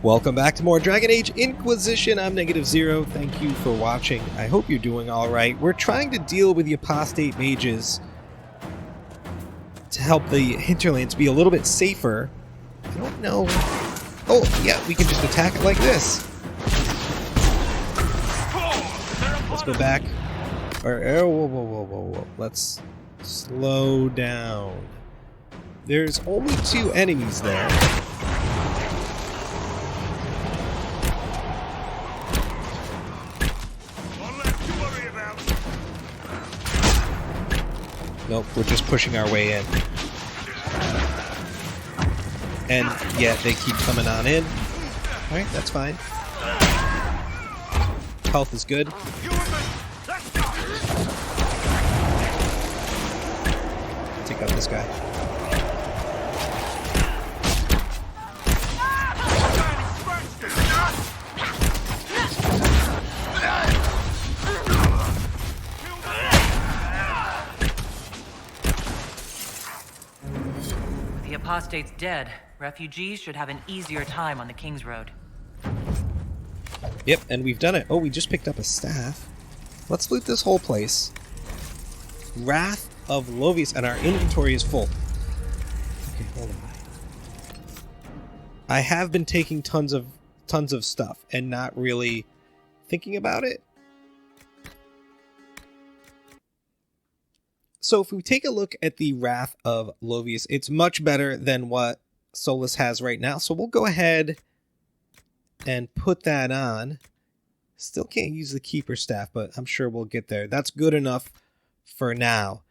Welcome back to more Dragon Age Inquisition. I'm Negative0. Thank you for watching. I hope you're doing alright. We're trying to deal with the apostate mages to help the hinterlands be a little bit safer. I don't know. Oh, yeah, we can just attack it like this. Let's go back. Whoa. Let's slow down. There's only 2 enemies there. Nope, we're just pushing our way in. And yeah, they keep coming on in. Alright, that's fine. Health is good. Take out this guy. The apostate's dead. Refugees should have an easier time on the King's Road. Yep, and we've done it. Oh, we just picked up a staff. Let's loot this whole place. Wrath of Lovius, and our inventory is full. Okay, hold on. I have been taking tons of stuff and not really thinking about it. So if we take a look at the Wrath of Lovius, it's much better than what Solus has right now. So we'll go ahead and put that on. Still can't use the Keeper Staff, but I'm sure we'll get there. That's good enough for now.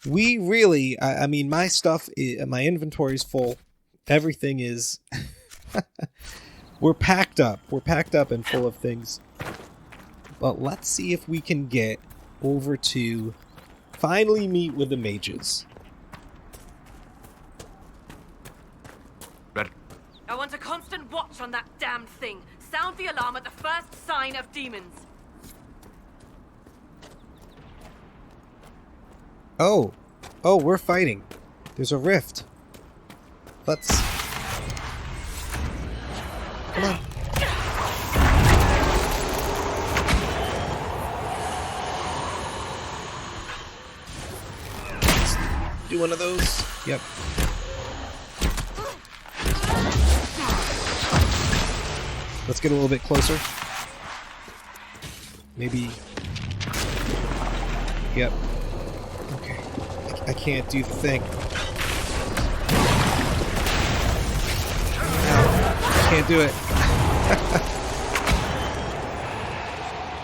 We really, I mean, my stuff, my inventory is full. Everything is... We're packed up. We're packed up and full of things. But let's see if we can get over to... finally meet with the mages. I want a constant watch on that damn thing. Sound the alarm at the first sign of demons. Oh, we're fighting. There's a rift. Let's... Come on. Let's do one of those. Yep. Let's get a little bit closer. Maybe... Yep. Okay. I can't do the thing. I can't do it.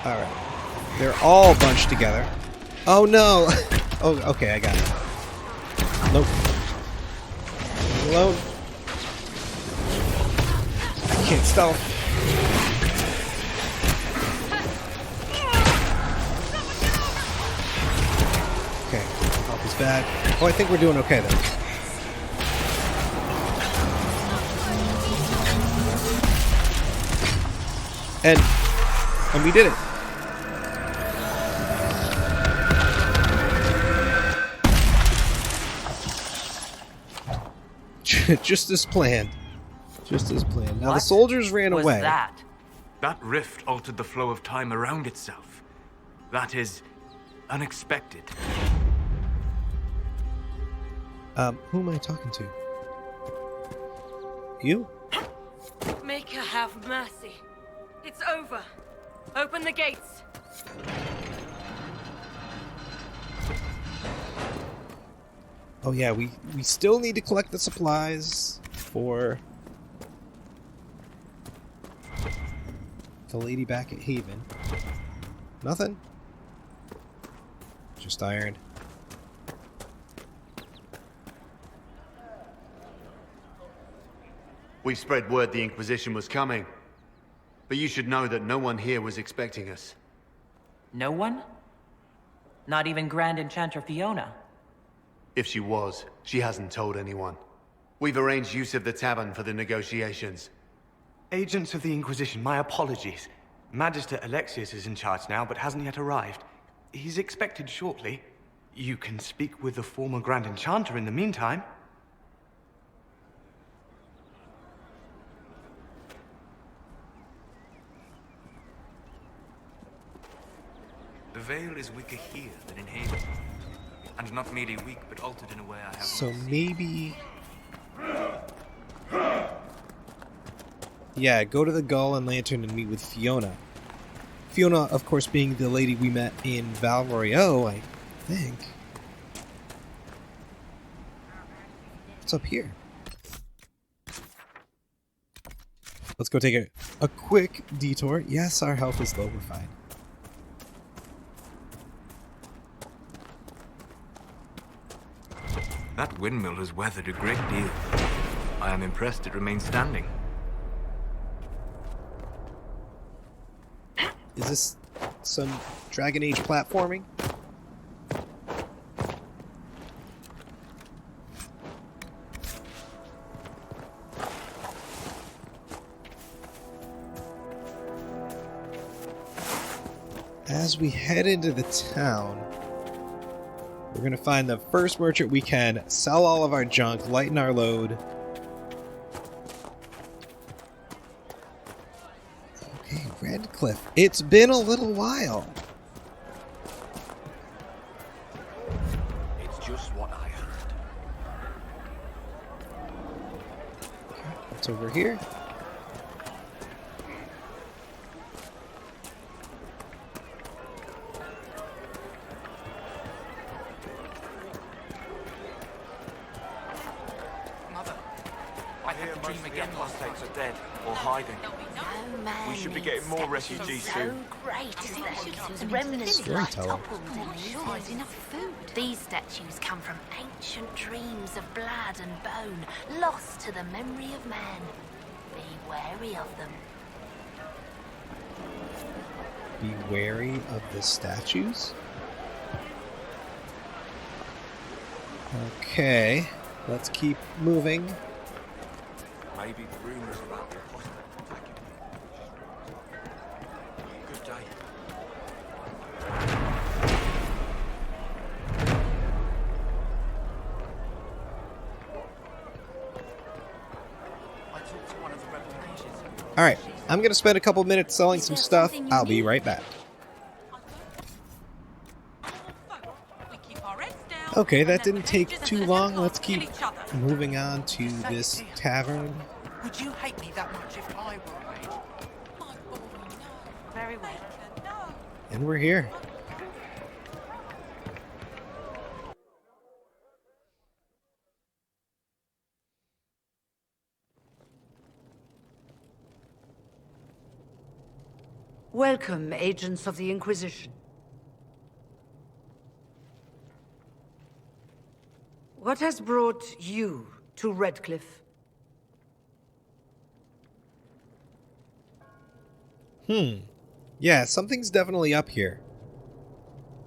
Alright. They're all bunched together. Oh no! Oh, okay, I got it. Nope. Alone. I can't stealth. Okay, health is bad. Oh, I think we're doing okay then. And we did it. Just as planned. Just as planned. Now What the soldiers ran was away. That? That rift altered the flow of time around itself. That is unexpected. Who am I talking to? You? Make her have mercy. It's over. Open the gates. Oh yeah, we still need to collect the supplies for the lady back at Haven. Nothing? Just iron. We spread word the Inquisition was coming. But you should know that no one here was expecting us. No one? Not even Grand Enchanter Fiona? If she was, she hasn't told anyone. We've arranged use of the tavern for the negotiations. Agents of the Inquisition, my apologies. Magister Alexius is in charge now, but hasn't yet arrived. He's expected shortly. You can speak with the former Grand Enchanter in the meantime. veil is weaker here than in Haven. And not merely weak, but altered in a way I have So not seen. maybe... Yeah, go to the Gull and Lantern and meet with Fiona. Fiona, of course, being the lady we met in Val Royeaux, I think. What's up here? Let's go take a quick detour. Yes, our health is low. We're fine. That windmill has weathered a great deal. I am impressed it remains standing. Is this some Dragon Age platforming? As we head into the town, we're going to find the first merchant we can, sell all of our junk, lighten our load. Okay, Redcliffe. It's been a little while. It's just what I heard. Okay, what's over here? Dead or hiding. No man We should be getting more refugees so soon. great as that. The remnants like Storyteller. toppled and sure there's enough food. These statues come from ancient dreams of blood and bone, lost to the memory of man. Be wary of them. Be wary of the statues. Okay, let's keep moving. Maybe rumors about the apostle attacking. Good day. I talked to one of the rebel mages. Alright, I'm going to spend a couple minutes selling some stuff. I'll be right back. Okay, that didn't take too long. Let's keep moving on to this tavern. Would you hate me that much if I were a mage? Very well. And we're here. Welcome, agents of the Inquisition. What has brought you to Redcliffe? Yeah, something's definitely up here.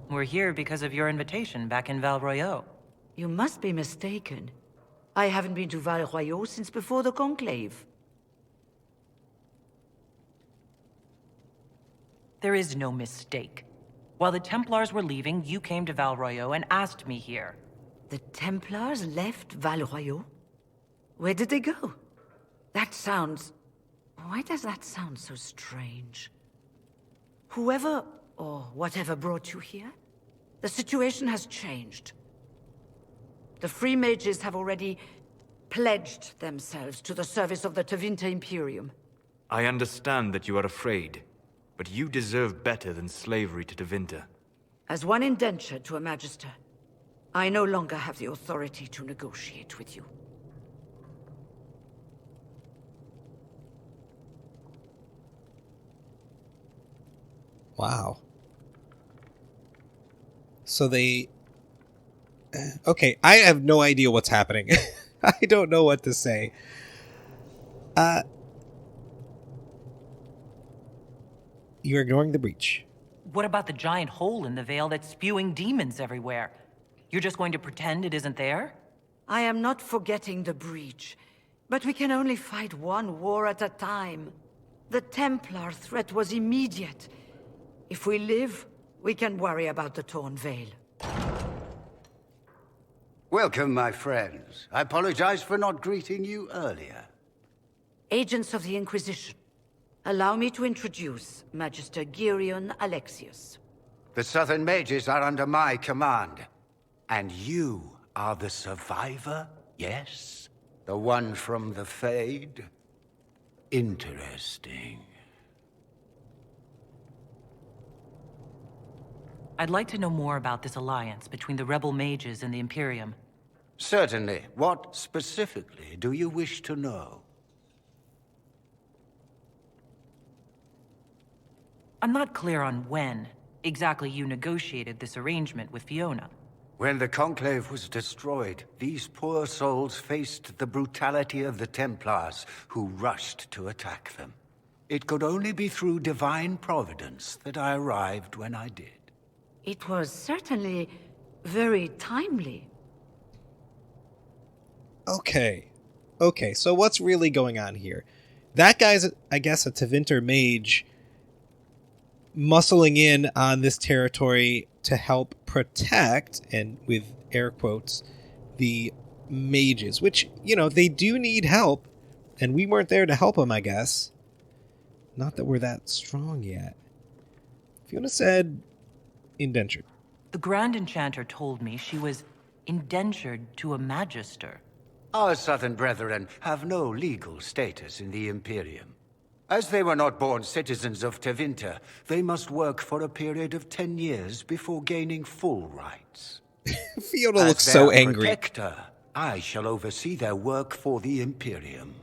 We're here because of your invitation back in Val Royeaux. You must be mistaken. I haven't been to Val Royeaux since before the Conclave. There is no mistake. While the Templars were leaving, you came to Val Royeaux and asked me here. The Templars left Val Royeaux? Where did they go? That sounds... Why does that sound so strange? Whoever or whatever brought you here, the situation has changed. The Free Mages have already pledged themselves to the service of the Tevinter Imperium. I understand that you are afraid, but you deserve better than slavery to Tevinter. As one indentured to a Magister, I no longer have the authority to negotiate with you. Wow. So they... Okay, I have no idea what's happening. I don't know what to say. You're ignoring the breach. What about the giant hole in the veil that's spewing demons everywhere? You're just going to pretend it isn't there? I am not forgetting the breach, but we can only fight one war at a time. The Templar threat was immediate. If we live, we can worry about the torn veil. Welcome, my friends. I apologize for not greeting you earlier. Agents of the Inquisition, allow me to introduce Magister Girion Alexius. The Southern Mages are under my command. And you are the survivor, yes? The one from the Fade? Interesting. I'd like to know more about this alliance between the rebel mages and the Imperium. Certainly. What specifically do you wish to know? I'm not clear on when exactly you negotiated this arrangement with Fiona. When the Conclave was destroyed, these poor souls faced the brutality of the Templars, who rushed to attack them. It could only be through divine providence that I arrived when I did. It was certainly very timely. Okay. Okay, so what's really going on here? That guy's, I guess, a Tevinter mage muscling in on this territory to help protect, and with air quotes, the mages, which, you know, they do need help, and we weren't there to help them, I guess. Not that we're that strong yet. Fiona said indentured. The Grand Enchanter told me she was indentured to a Magister. Our Southern brethren have no legal status in the Imperium. As they were not born citizens of Tevinter, they must work for a period of 10 years before gaining full rights. Fiona looks so angry. As their protector, I shall oversee their work for the Imperium.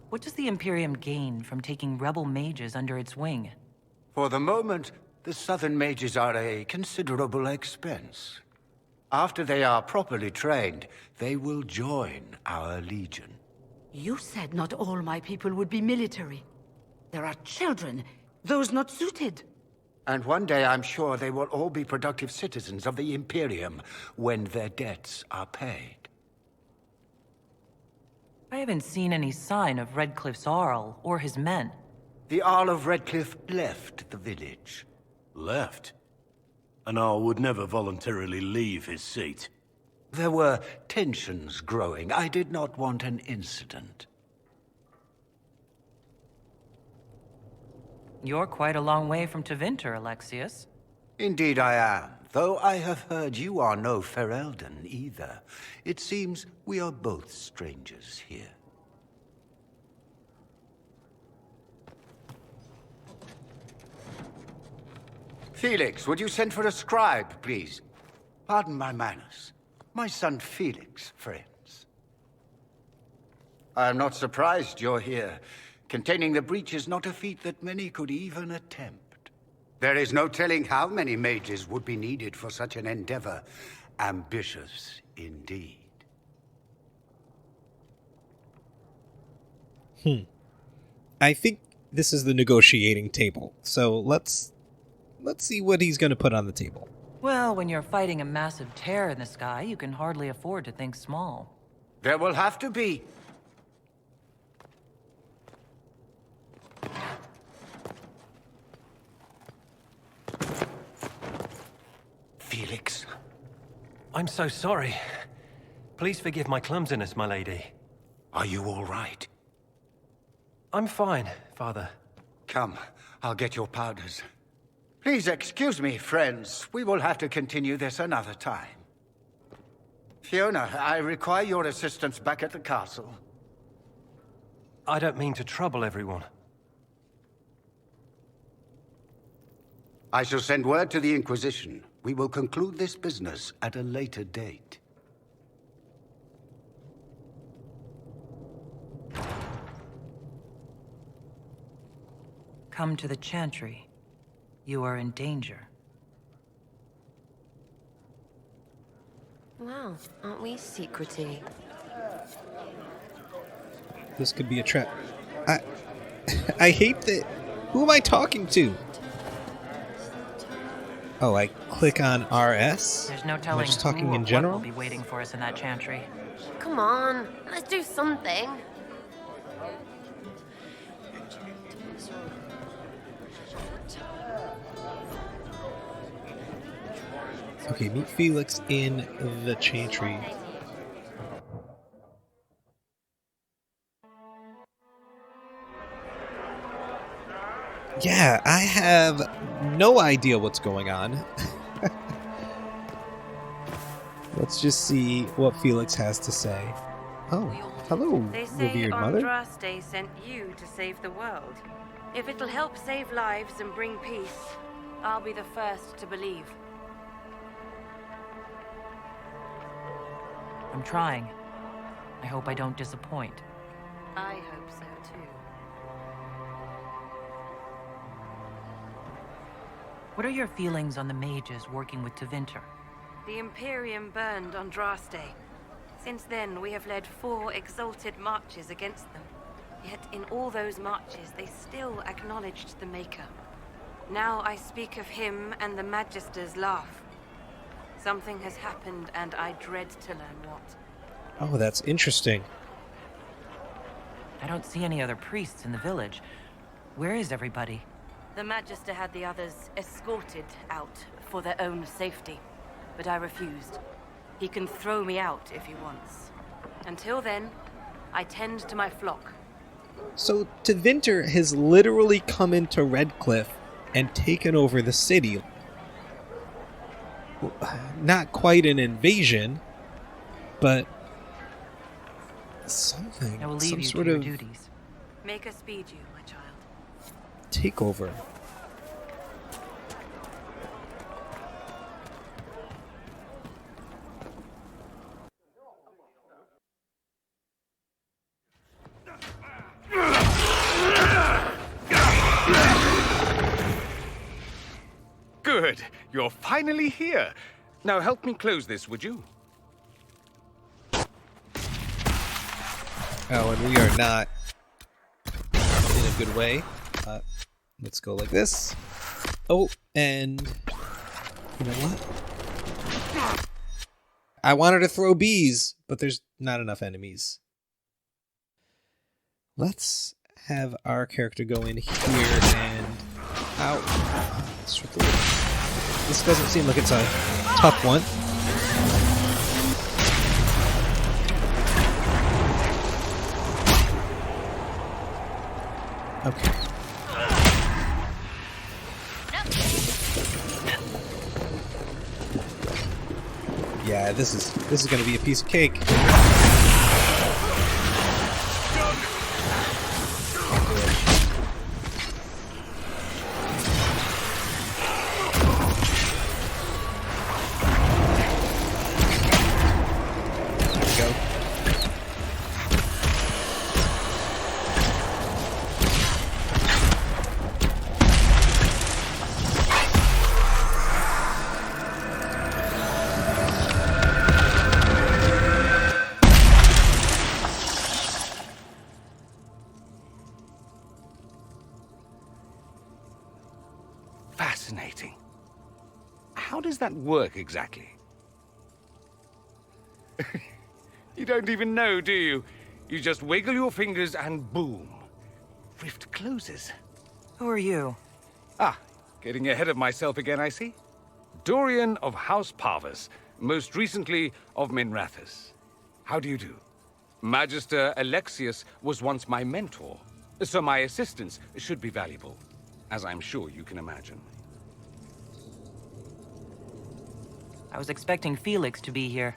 What does the Imperium gain from taking rebel mages under its wing? For the moment, the Southern mages are a considerable expense. After they are properly trained, they will join our legion. You said not all my people would be military. There are children, those not suited. And one day I'm sure they will all be productive citizens of the Imperium when their debts are paid. I haven't seen any sign of Redcliffe's Arl or his men. The Arl of Redcliffe left the village. Left? An Arl would never voluntarily leave his seat. There were tensions growing. I did not want an incident. You're quite a long way from Tevinter, Alexius. Indeed I am, though I have heard you are no Ferelden either. It seems we are both strangers here. Felix, would you send for a scribe, please? Pardon my manners. My son Felix, friends. I am not surprised you're here. Containing the breach is not a feat that many could even attempt. There is no telling how many mages would be needed for such an endeavor. Ambitious indeed. I think this is the negotiating table, so let's see what he's going to put on the table. Well, when you're fighting a massive tear in the sky, you can hardly afford to think small. There will have to be. Felix. I'm so sorry. Please forgive my clumsiness, my lady. Are you all right? I'm fine, Father. Come, I'll get your powders. Please excuse me, friends. We will have to continue this another time. Fiona, I require your assistance back at the castle. I don't mean to trouble everyone. I shall send word to the Inquisition. We will conclude this business at a later date. Come to the Chantry. You are in danger. Wow, aren't we secrety? This could be a trap. I hate that. Who am I talking to? Oh, I click on RS? There's no Am I telling just talking who in or general? what will be waiting for us in that Chantry. Come on, let's do something. Okay, meet Felix in the Chantry. Yeah, I have no idea what's going on. Let's just see what Felix has to say. Oh, hello, They say revered mother. Andraste sent you to save the world. If it'll help save lives and bring peace, I'll be the first to believe. I'm trying. I hope I don't disappoint. I hope so too. What are your feelings on the mages working with Tevinter? The Imperium burned Andraste. Since then, we have led 4 exalted marches against them. Yet in all those marches, they still acknowledged the Maker. Now I speak of him and the Magisters laugh. Something has happened, and I dread to learn what. Oh, that's interesting. I don't see any other priests in the village. Where is everybody? The Magister had the others escorted out for their own safety, but I refused. He can throw me out if he wants. Until then, I tend to my flock. So Tevinter has literally come into Redcliffe and taken over the city. Not quite an invasion, but something. I will leave some you sort to your of duties. Make us speed you, my child. takeover. Good. You're finally here. Now help me close this, would you? Oh, and we are not in a good way. Let's go like this. Oh, and you know what? I wanted to throw bees, but there's not enough enemies. Let's have our character go in here and out. This doesn't seem like it's a tough one. Okay. Yeah, this is going to be a piece of cake. Fascinating. How does that work exactly? You don't even know, do you? You just wiggle your fingers and boom. Rift closes. Who are you? Ah, getting ahead of myself again, I see. Dorian of House Parvus, most recently of Minrathous. How do you do? Magister Alexius was once my mentor, so my assistance should be valuable, as I'm sure you can imagine. I was expecting Felix to be here.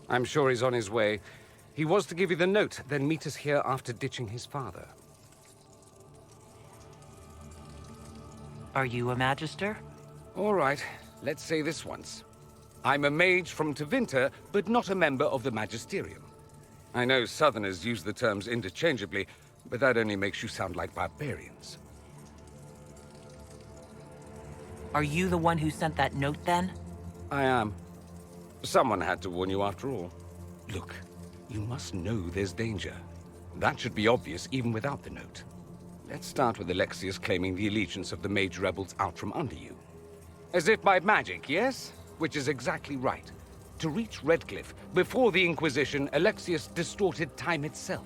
I'm sure he's on his way. He was to give you the note, then meet us here after ditching his father. Are you a Magister? All right, let's say this once. I'm a mage from Tevinter, but not a member of the Magisterium. I know Southerners use the terms interchangeably, but that only makes you sound like barbarians. Are you the one who sent that note, then? I am. Someone had to warn you after all. Look, you must know there's danger. That should be obvious even without the note. Let's start with Alexius claiming the allegiance of the mage rebels out from under you. As if by magic, yes? Which is exactly right. To reach Redcliffe, before the Inquisition, Alexius distorted time itself.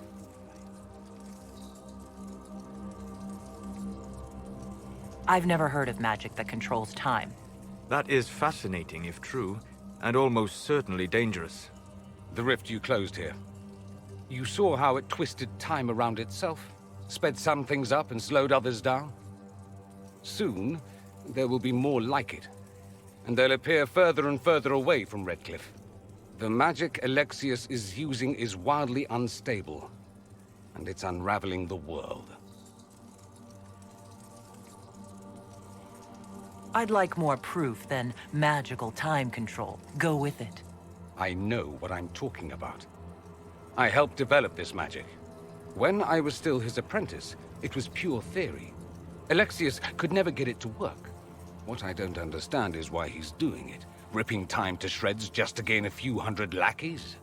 I've never heard of magic that controls time. That is fascinating if true, and almost certainly dangerous. The rift you closed here. You saw how it twisted time around itself? Sped some things up and slowed others down? Soon, there will be more like it, and they'll appear further and further away from Redcliffe. The magic Alexius is using is wildly unstable, and it's unraveling the world. I'd like more proof than magical time control. Go with it. I know what I'm talking about. I helped develop this magic. When I was still his apprentice, it was pure theory. Alexius could never get it to work. What I don't understand is why he's doing it. Ripping time to shreds just to gain a few hundred lackeys?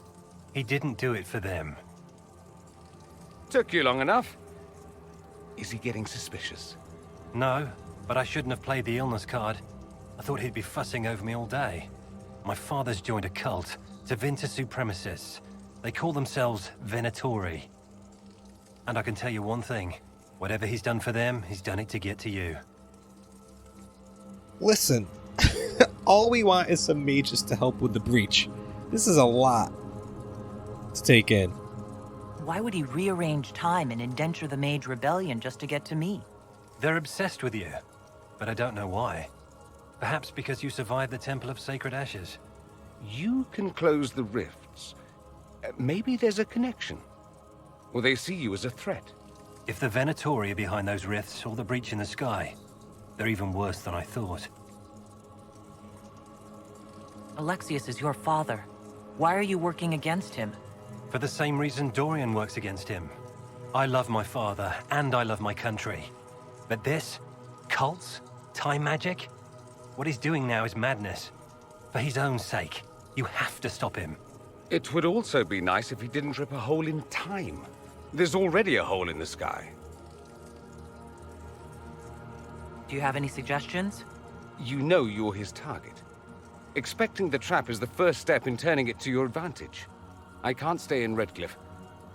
He didn't do it for them. Took you long enough. Is he getting suspicious? No, but I shouldn't have played the illness card. I thought he'd be fussing over me all day. My father's joined a cult, Tevinter Supremacists. They call themselves Venatori. And I can tell you one thing. Whatever he's done for them, he's done it to get to you. Listen, all we want is some mages to help with the breach. This is a lot to take in. Why would he rearrange time and indenture the Mage Rebellion just to get to me? They're obsessed with you, but I don't know why. Perhaps because you survived the Temple of Sacred Ashes. You can close the rifts. Maybe there's a connection. Or they see you as a threat. If the Venatori are behind those rifts or the breach in the sky, they're even worse than I thought. Alexius is your father. Why are you working against him? For the same reason Dorian works against him. I love my father, and I love my country. But this? Cults? Time magic? What he's doing now is madness. For his own sake, you have to stop him. It would also be nice if he didn't rip a hole in time. There's already a hole in the sky. Do you have any suggestions? You know you're his target. Expecting the trap is the first step in turning it to your advantage. I can't stay in Redcliffe.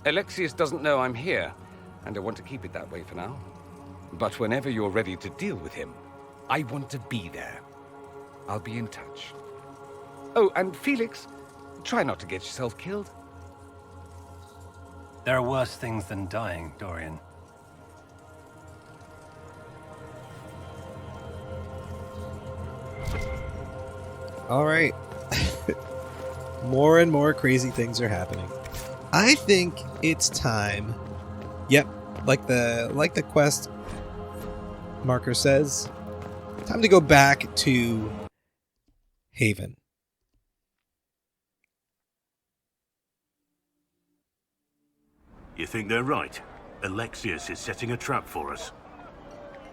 Alexius doesn't know I'm here, and I want to keep it that way for now. But whenever you're ready to deal with him, I want to be there. I'll be in touch. Oh, and Felix, try not to get yourself killed. There are worse things than dying, Dorian. All right. More and more crazy things are happening. I think it's time. Yep, like the quest marker says, time to go back to Haven. You think they're right? Alexius is setting a trap for us.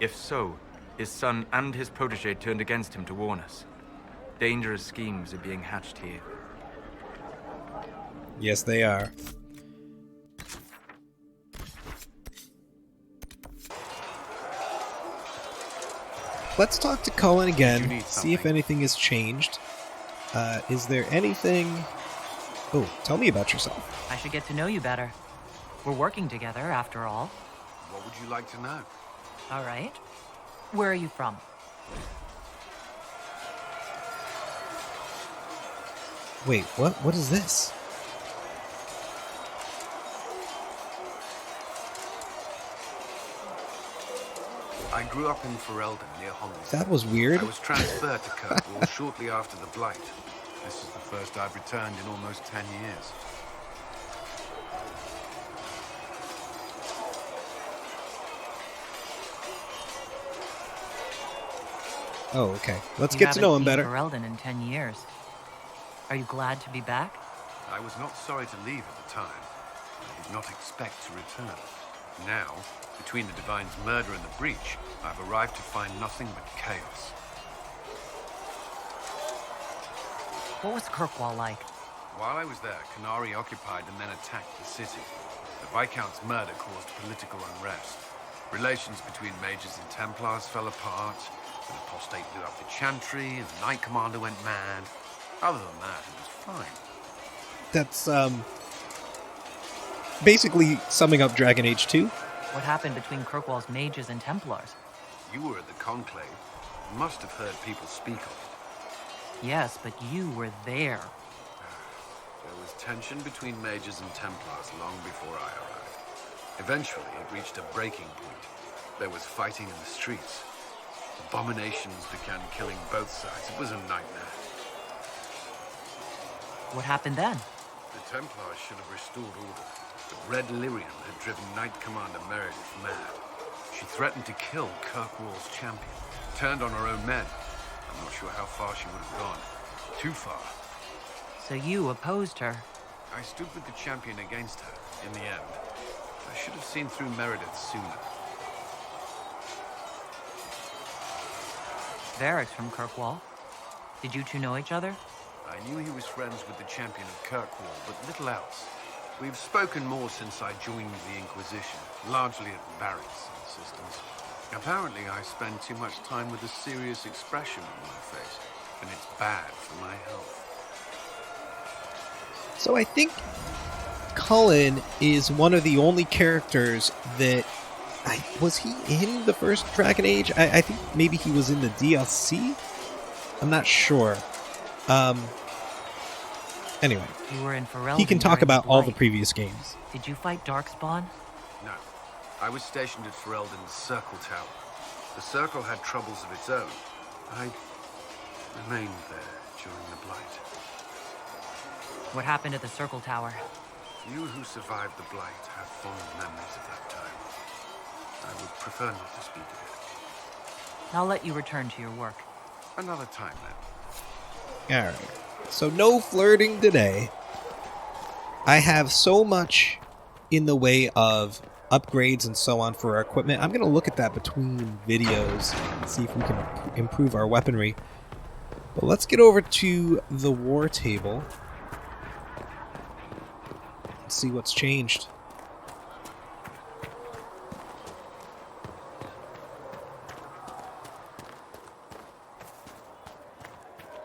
If so, his son and his protege turned against him to warn us. Dangerous schemes are being hatched here. Yes, they are. Let's talk to Cullen again, see if anything has changed. Is there anything... Oh, tell me about yourself. I should get to know you better. We're working together, after all. What would you like to know? All right. Where are you from? Wait, what? What is this? I grew up in Ferelden, near Hollis. That was weird. I was transferred to Kirkwall shortly after the Blight. This is the first I've returned in almost 10 years. Oh, okay. Let's get to know him better. Ferelden in 10 years. Are you glad to be back? I was not sorry to leave at the time. I did not expect to return. Now, between the Divine's murder and the breach, I've arrived to find nothing but chaos. What was Kirkwall like? While I was there, Qunari occupied and then attacked the city. The Viscount's murder caused political unrest. Relations between mages and Templars fell apart. An apostate blew up the chantry, and the Knight Commander went mad. Other than that, it was fine. That's, basically summing up Dragon Age 2. What happened between Kirkwall's mages and Templars? You were at the Conclave. You must have heard people speak of it. Yes, but you were there. There was tension between mages and Templars long before I arrived. Eventually, it reached a breaking point. There was fighting in the streets. Abominations began killing both sides. It was a nightmare. What happened then? The Templars should have restored order, but Red Lyrian had driven Knight Commander Meredith mad. She threatened to kill Kirkwall's champion, turned on her own men. I'm not sure how far she would have gone. Too far. So you opposed her? I stood with the champion against her, in the end. I should have seen through Meredith sooner. Varric's from Kirkwall. Did you two know each other? I knew he was friends with the champion of Kirkwall, but little else. We've spoken more since I joined the Inquisition, largely at Barry's insistence. Apparently, I spend too much time with a serious expression on my face, and it's bad for my health. So I think Cullen is one of the only characters that... was he in the first Dragon Age? I think maybe he was in the DLC? I'm not sure. Anyway, you were in he can talk about all the previous games. Did you fight Darkspawn? No. I was stationed at Ferelden's Circle Tower. The Circle had troubles of its own. I remained there during the Blight. What happened at the Circle Tower? You who survived the Blight have fond memories of that time. I would prefer not to speak of it. I'll let you return to your work. Another time, then. Alright. So no flirting today. I have so much in the way of upgrades and so on for our equipment. I'm going to look at that between videos and see if we can improve our weaponry. But let's get over to the war table. Let's see what's changed.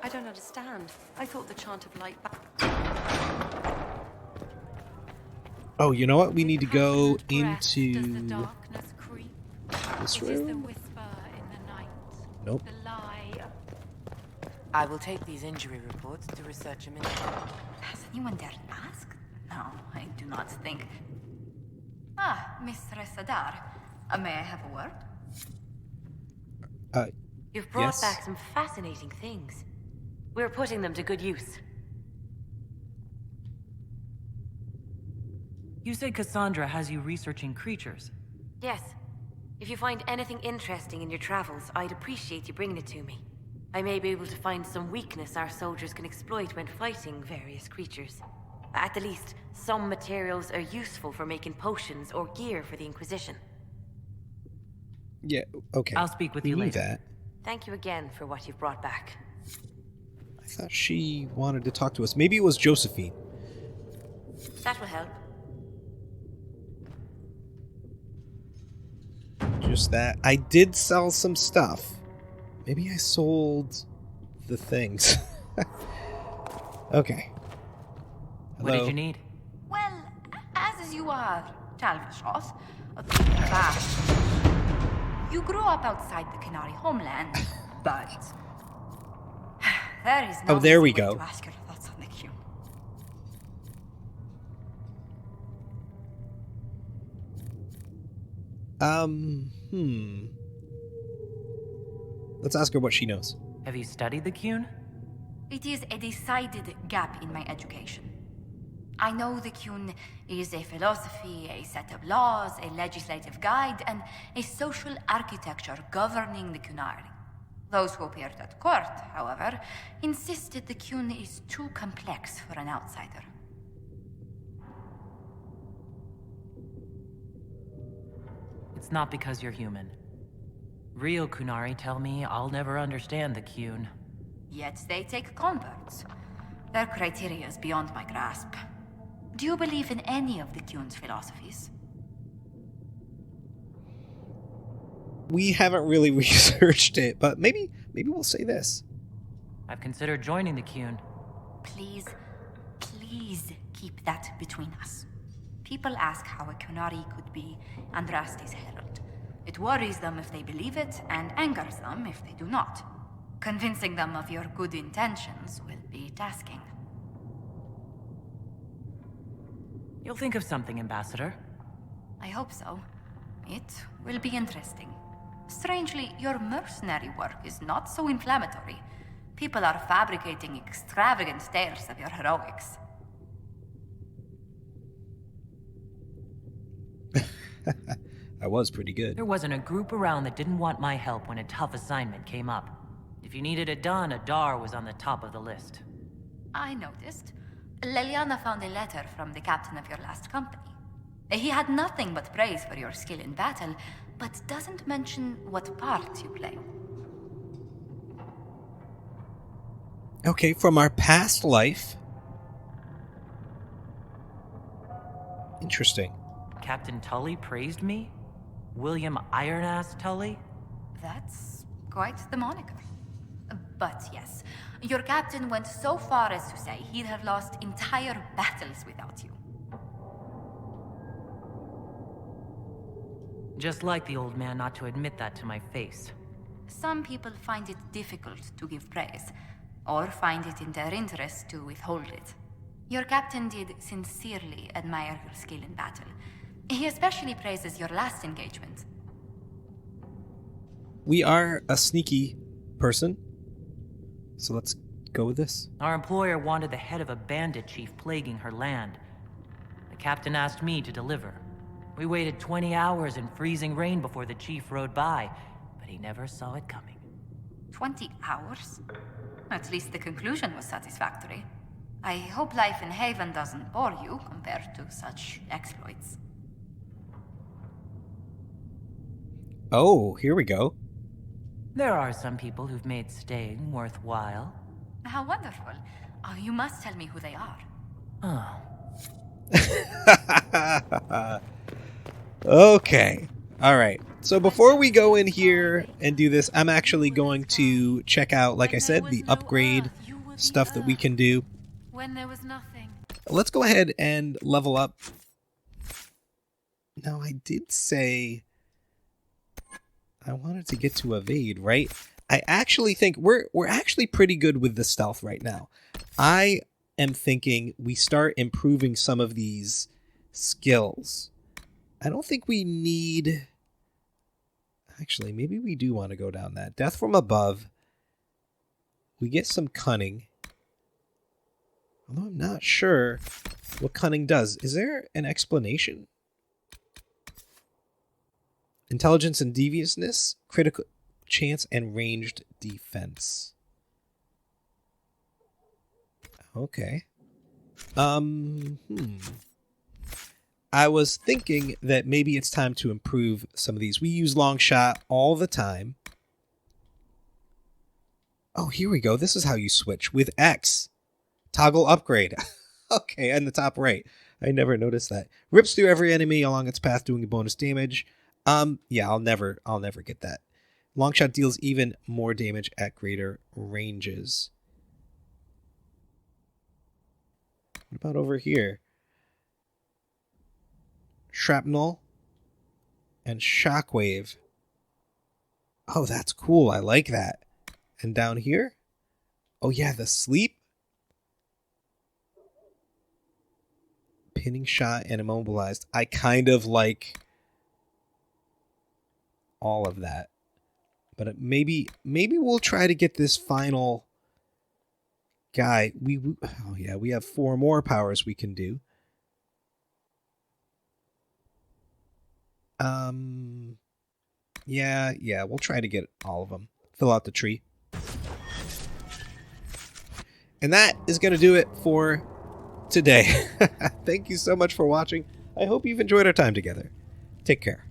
I don't understand. I thought the chant of light back. Oh, you know what? We need to go into this room. Nope. I will take these injury reports to research them. Has anyone dared ask? No, I do not think. Ah, Mistress Adar. May I have a word? You've brought yes. back some fascinating things. We're putting them to good use. You say Cassandra has you researching creatures. Yes. If you find anything interesting in your travels, I'd appreciate you bringing it to me. I may be able to find some weakness our soldiers can exploit when fighting various creatures. At the least, some materials are useful for making potions or gear for the Inquisition. Yeah, okay. I'll speak with you later. That. Thank you again for what you've brought back. I thought she wanted to talk to us. Maybe it was Josephine. That will help. Just that. I did sell some stuff. Maybe I sold the things. Okay. Hello? What did you need? Well, as you are, Talvashos, vast. You grew up outside the Qunari homeland, but there is no there we easy way go. to ask your thoughts on the Q. Let's ask her what she knows. Have you studied the Qun? It is a decided gap in my education. I know the Qun is a philosophy, a set of laws, a legislative guide, and a social architecture governing the Qunari. Those who appeared at court, however, insisted the Qun is too complex for an outsider. It's not because you're human. Real Qunari tell me I'll never understand the Qun. Yet they take converts. Their criteria is beyond my grasp. Do you believe in any of the Qun's philosophies? We haven't really researched it, but maybe we'll say this. I've considered joining the Qun. Please keep that between us. People ask how a Qunari could be Andraste's herald. It worries them if they believe it, and angers them if they do not. Convincing them of your good intentions will be tasking. You'll think of something, Ambassador. I hope so. It will be interesting. Strangely, your mercenary work is not so inflammatory. People are fabricating extravagant tales of your heroics. That was pretty good. There wasn't a group around that didn't want my help when a tough assignment came up. If you needed it done, Adar was on the top of the list. I noticed. Leliana found a letter from the captain of your last company. He had nothing but praise for your skill in battle, but doesn't mention what part you play. Okay, from our past life. Interesting. Captain Tully praised me? William Iron-Ass Tully? That's quite the moniker. But yes, your captain went so far as to say he'd have lost entire battles without you. Just like the old man not to admit that to my face. Some people find it difficult to give praise, or find it in their interest to withhold it. Your captain did sincerely admire your skill in battle. He especially praises your last engagement. We are a sneaky person, so let's go with this. Our employer wanted the head of a bandit chief plaguing her land. The captain asked me to deliver. We waited 20 hours in freezing rain before the chief rode by, but he never saw it coming. 20 hours? At least the conclusion was satisfactory. I hope life in Haven doesn't bore you compared to such exploits. Oh, here we go. There are some people who've made staying worthwhile. How wonderful. Oh, you must tell me who they are. Oh. Okay. All right. So before we go in here and do this, I'm actually going to check out, like I said, the upgrade stuff that we can do. When there was nothing. Let's go ahead and level up. Now, I did say I wanted to get to evade, right? I actually think we're actually pretty good with the stealth right now. I am thinking we start improving some of these skills. I don't think we need... Actually, maybe we do want to go down that. Death from above. We get some cunning. Although I'm not sure what cunning does. Is there an explanation? Intelligence and deviousness, critical chance, and ranged defense. Okay. I was thinking that maybe it's time to improve some of these. We use long shot all the time. Oh, here we go. This is how you switch. With X. Toggle upgrade. Okay, in the top right. I never noticed that. Rips through every enemy along its path, doing bonus damage. Yeah, I'll never get that. Long shot deals even more damage at greater ranges. What about over here? Shrapnel and shockwave. Oh, that's cool. I like that. And down here? Oh yeah, the sleep. Pinning shot and immobilized. I kind of like all of that. But maybe we'll try to get this final guy. Oh yeah, we have 4 more powers we can do. Yeah, we'll try to get all of them. Fill out the tree. And that is going to do it for today. Thank you so much for watching. I hope you've enjoyed our time together. Take care.